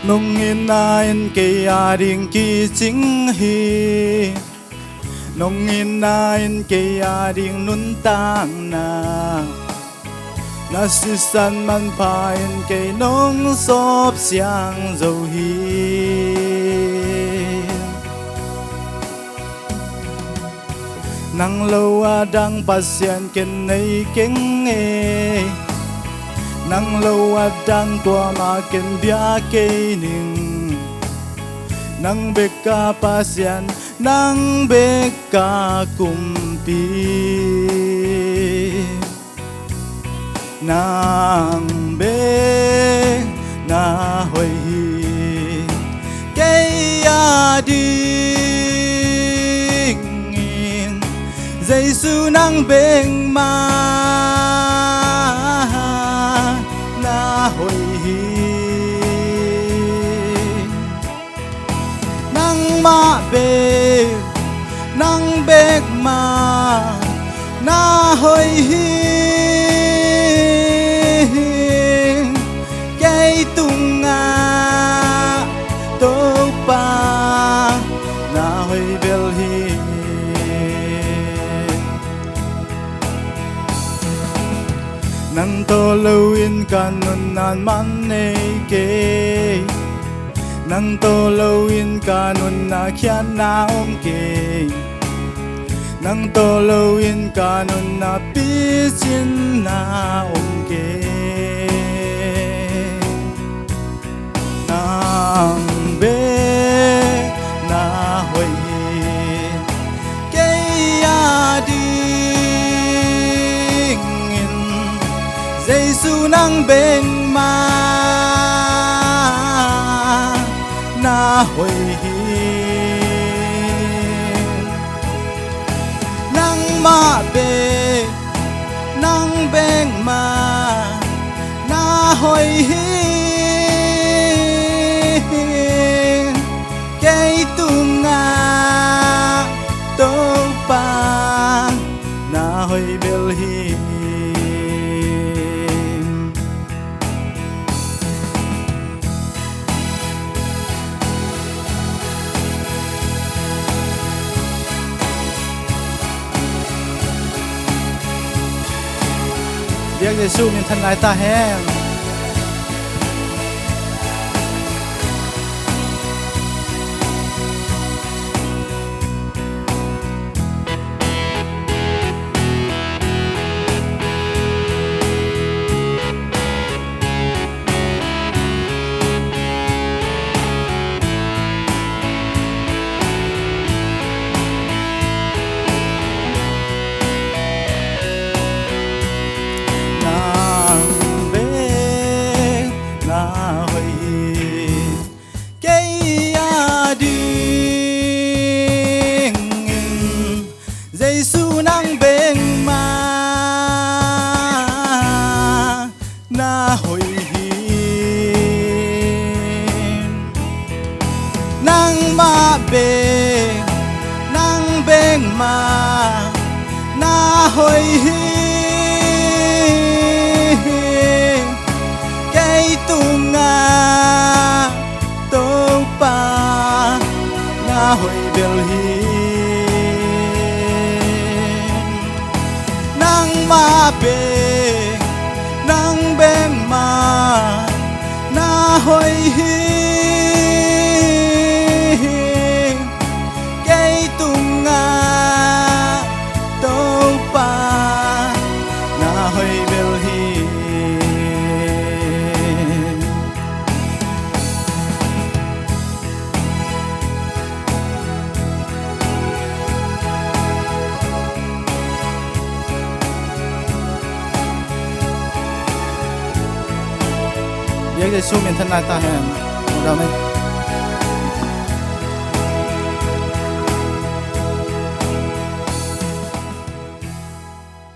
nung in na in kay aring kising hi nung in na in kay aring nuntang na nasisan man pa in kay nung sop siyang dấu hi nang lâu đang pasien ken nay keng e nang lâu đang tua ma ken bia ke ning nang beka pasien nang beka kumpi nang be na hoi hi ke adi Giêsu nang beng ma na hoi hi nang ma be nang bek ma na hoi hi cây tung nga tô pa na hoi bel hi nang to lâu in kanon nan man nei ke nang to lâu in kanon na khian na ke nang to lâu in kanon na pi chin na ke nang be na hoi ke adi Giêsu nang beng ma na hoi hi nang ma be nang beng ma na hoi hi cây tung nga tô pa na hoi bel hi Việc Giêsu nên thân lại ta hen Giêsu nang beng ma na hoi hi nang ma be nang beng ma na hoi hi cây tung nga tô pa na hoi bel hi ma be nang beng ma na hoi hi cây tung nga tô pa na hoi bel hi Việc Giêsu mình thân lại ta hen, đâu này.